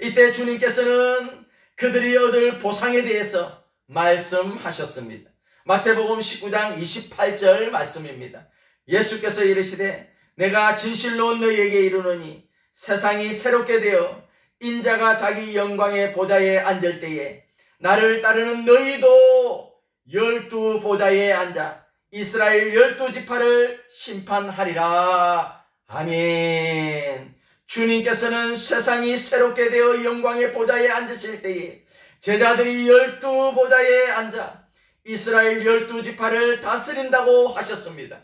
이때 주님께서는 그들이 얻을 보상에 대해서 말씀하셨습니다. 마태복음 19장 28절 말씀입니다. 예수께서 이르시되 내가 진실로 너희에게 이르노니 세상이 새롭게 되어 인자가 자기 영광의 보좌에 앉을 때에 나를 따르는 너희도 12 보좌에 앉아 이스라엘 12지파를 심판하리라. 아멘. 주님께서는 세상이 새롭게 되어 영광의 보좌에 앉으실 때에 제자들이 12 보좌에 앉아 이스라엘 12지파를 다스린다고 하셨습니다.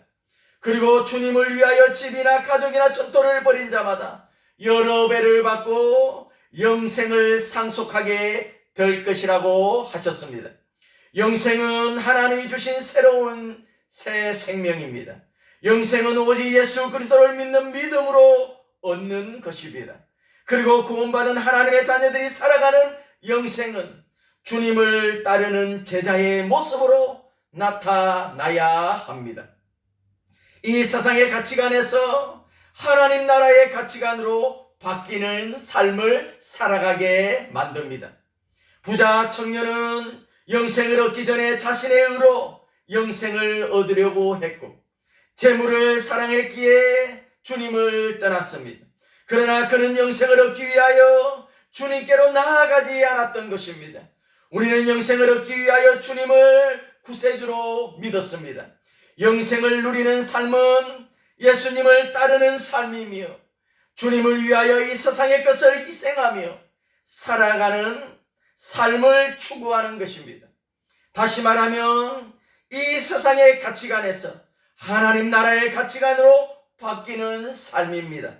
그리고 주님을 위하여 집이나 가족이나 전토를 벌인 자마다 여러 배를 받고 영생을 상속하게 될 것이라고 하셨습니다. 영생은 하나님이 주신 새로운 새 생명입니다. 영생은 오직 예수 그리스도를 믿는 믿음으로 얻는 것입니다. 그리고 구원받은 하나님의 자녀들이 살아가는 영생은 주님을 따르는 제자의 모습으로 나타나야 합니다. 이 세상의 가치관에서 하나님 나라의 가치관으로 바뀌는 삶을 살아가게 만듭니다. 부자 청년은 영생을 얻기 전에 자신의 의로 영생을 얻으려고 했고 재물을 사랑했기에 주님을 떠났습니다. 그러나 그는 영생을 얻기 위하여 주님께로 나아가지 않았던 것입니다. 우리는 영생을 얻기 위하여 주님을 구세주로 믿었습니다. 영생을 누리는 삶은 예수님을 따르는 삶이며 주님을 위하여 이 세상의 것을 희생하며 살아가는 삶을 추구하는 것입니다. 다시 말하면 이 세상의 가치관에서 하나님 나라의 가치관으로 바뀌는 삶입니다.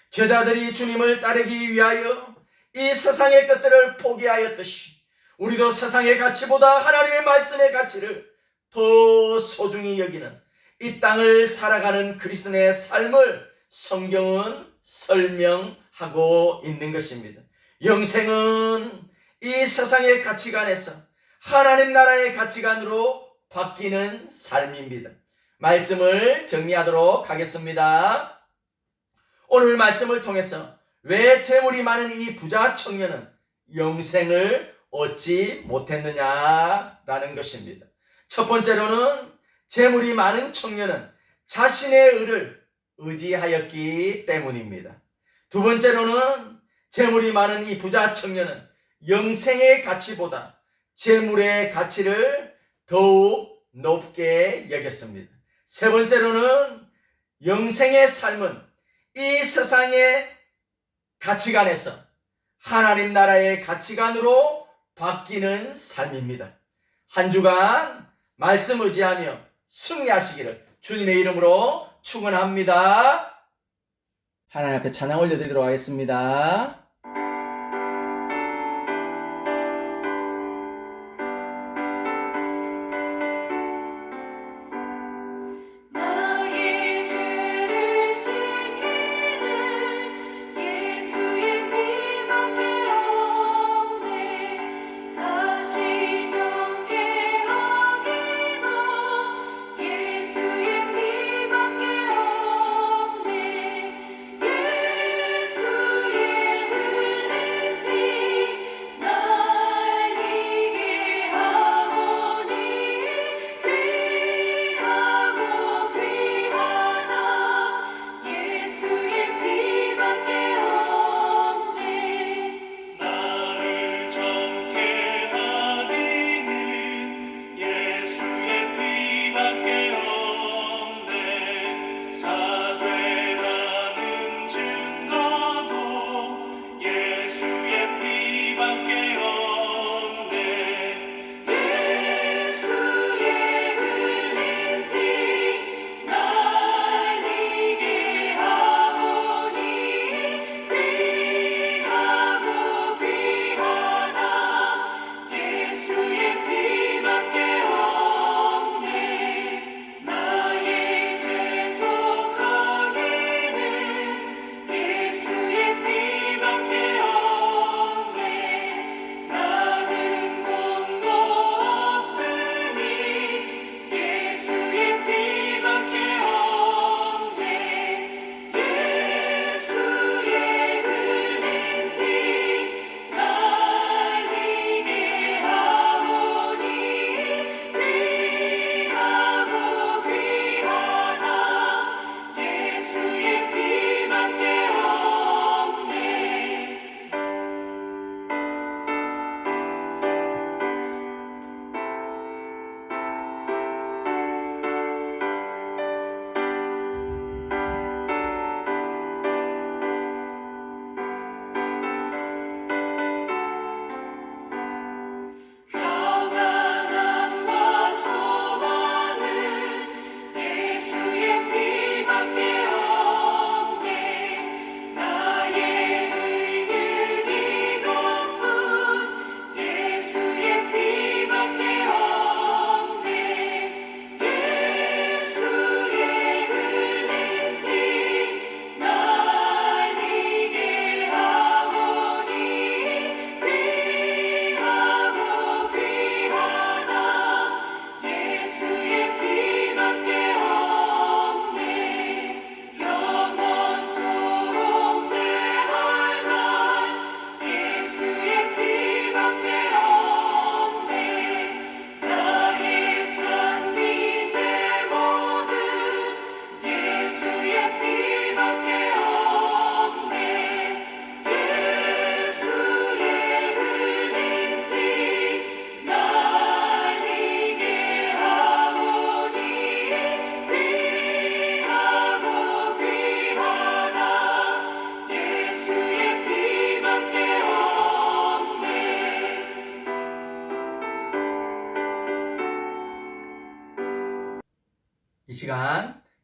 제자들이 주님을 따르기 위하여 이 세상의 것들을 포기하였듯이 우리도 세상의 가치보다 하나님의 말씀의 가치를 더 소중히 여기는 이 땅을 살아가는 그리스도인의 삶을 성경은 설명하고 있는 것입니다. 영생은 이 세상의 가치관에서 하나님 나라의 가치관으로 바뀌는 삶입니다. 말씀을 정리하도록 하겠습니다. 오늘 말씀을 통해서 왜 재물이 많은 이 부자 청년은 영생을 얻지 못했느냐라는 것입니다. 첫 번째로는 재물이 많은 청년은 자신의 의를 의지하였기 때문입니다. 두 번째로는 재물이 많은 이 부자 청년은 영생의 가치보다 재물의 가치를 더욱 높게 여겼습니다. 세 번째로는 영생의 삶은 이 세상의 가치관에서 하나님 나라의 가치관으로 바뀌는 삶입니다. 한 주간 말씀 의지하며 승리하시기를 주님의 이름으로 축원합니다. 하나님 앞에 찬양 올려드리도록 하겠습니다. 나의 죄를 씻기는 예수의 피밖에 없네. 다시 정죄하기도 예수의 피밖에 없네. 예수의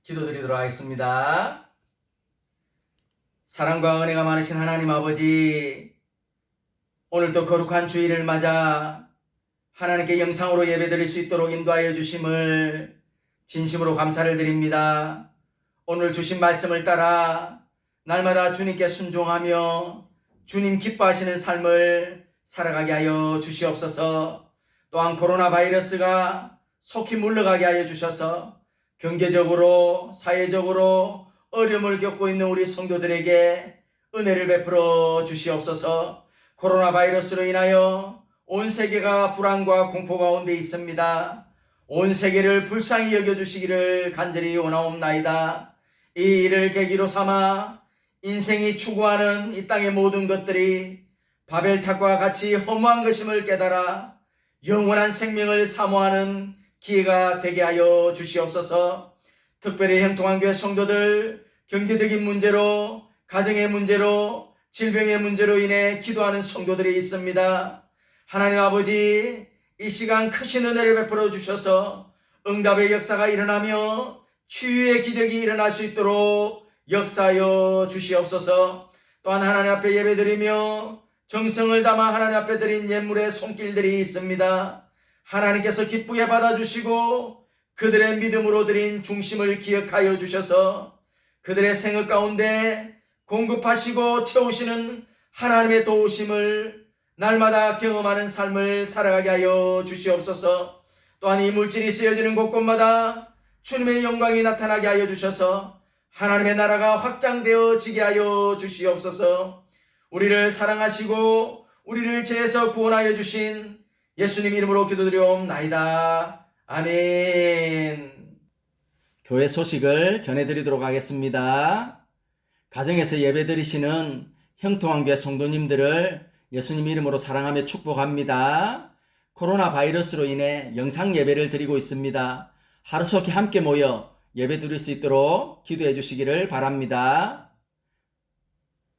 기도드리도록 하겠습니다. 사랑과 은혜가 많으신 하나님 아버지, 오늘도 거룩한 주일을 맞아 하나님께 영상으로 예배드릴 수 있도록 인도하여 주심을 진심으로 감사를 드립니다. 오늘 주신 말씀을 따라 날마다 주님께 순종하며 주님 기뻐하시는 삶을 살아가게 하여 주시옵소서. 또한 코로나 바이러스가 속히 물러가게 하여 주셔서 경제적으로 사회적으로 어려움을 겪고 있는 우리 성도들에게 은혜를 베풀어 주시옵소서. 코로나 바이러스로 인하여 온 세계가 불안과 공포 가운데 있습니다. 온 세계를 불쌍히 여겨주시기를 간절히 원하옵나이다. 이 일을 계기로 삼아 인생이 추구하는 이 땅의 모든 것들이 바벨탑과 같이 허무한 것임을 깨달아 영원한 생명을 사모하는 기회가 되게 하여 주시옵소서. 특별히 형통한교회 성도들 경제적인 문제로, 가정의 문제로, 질병의 문제로 인해 기도하는 성도들이 있습니다. 하나님 아버지, 이 시간 크신 은혜를 베풀어 주셔서 응답의 역사가 일어나며 치유의 기적이 일어날 수 있도록 역사하여 주시옵소서. 또한 하나님 앞에 예배드리며 정성을 담아 하나님 앞에 드린 예물의 손길들이 있습니다. 하나님께서 기쁘게 받아주시고 그들의 믿음으로 드린 중심을 기억하여 주셔서 그들의 생업 가운데 공급하시고 채우시는 하나님의 도우심을 날마다 경험하는 삶을 살아가게 하여 주시옵소서. 또한 이 물질이 쓰여지는 곳곳마다 주님의 영광이 나타나게 하여 주셔서 하나님의 나라가 확장되어지게 하여 주시옵소서. 우리를 사랑하시고 우리를 죄에서 구원하여 주신 예수님 이름으로 기도드리옵나이다. 아멘. 교회 소식을 전해드리도록 하겠습니다. 가정에서 예배드리시는 형통한교회 성도님들을 예수님 이름으로 사랑하며 축복합니다. 코로나 바이러스로 인해 영상 예배를 드리고 있습니다. 하루속히 함께 모여 예배 드릴 수 있도록 기도해 주시기를 바랍니다.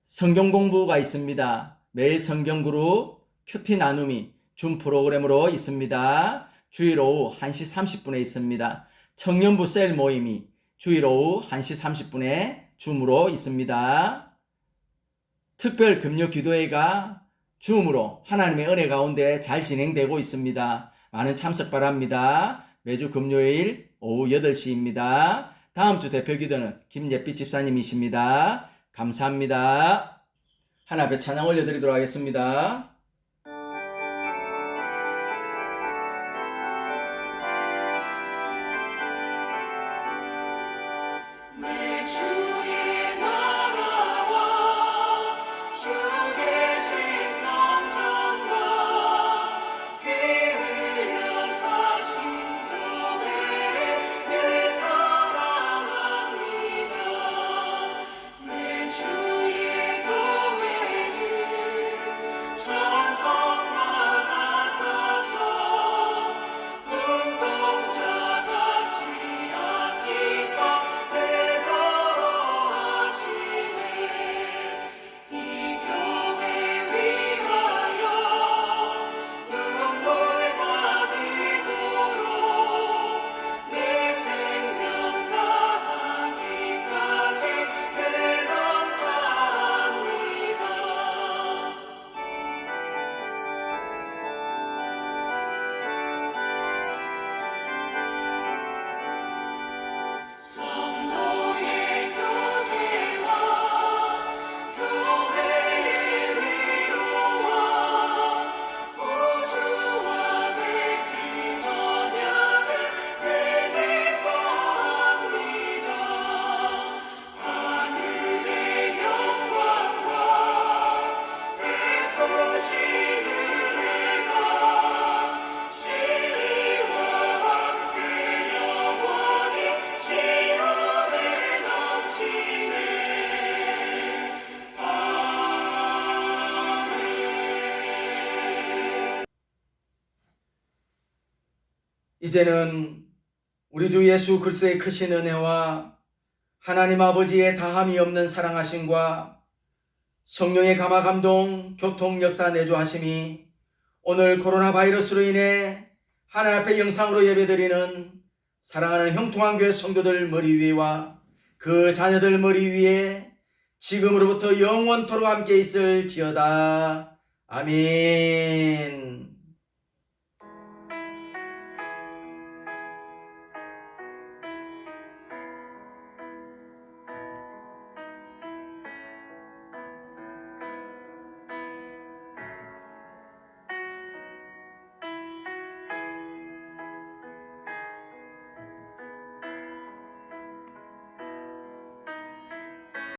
성경 공부가 있습니다. 매일 성경 그룹 큐티 나눔이 줌 프로그램으로 있습니다. 주일 오후 1시 30분에 있습니다. 청년부 셀 모임이 주일 오후 1시 30분에 줌으로 있습니다. 특별 금요 기도회가 줌으로 하나님의 은혜 가운데 잘 진행되고 있습니다. 많은 참석 바랍니다. 매주 금요일 오후 8시입니다. 다음 주 대표 기도는 김예삐 집사님이십니다. 감사합니다. 하나 앞에 찬양 올려드리도록 하겠습니다. 내 주의 나라와 주 계신 성전과 피 흘려 사신 교회를 늘 사랑합니다. 내 주의 교회는 전성과 같아서 눈동자같이 아끼사 늘 보호하시네. 이 교회 위하여 눈물과 기도로 내 생명 다하기까지 늘 감사합니다. 성도의 교제와 교회의 위로와 구주와 맺은 언약을 늘 기뻐합니다. 하늘의 영광과 베푸신 은혜가 진리와 함께 영원히 시온에 넘치네. 아멘. 이제는 우리 주 예수 그리스도의 크신 은혜와 하나님 아버지의 다함이 없는 사랑하심과 성령의 감화 감동 교통 역사 내조하심이 오늘 코로나 바이러스로 인해 하나님 앞에 영상으로 예배드리는 사랑하는 형통한 교회 성도들 머리 위에와 그 자녀들 머리 위에 지금으로부터 영원토록 함께 있을지어다. 아멘.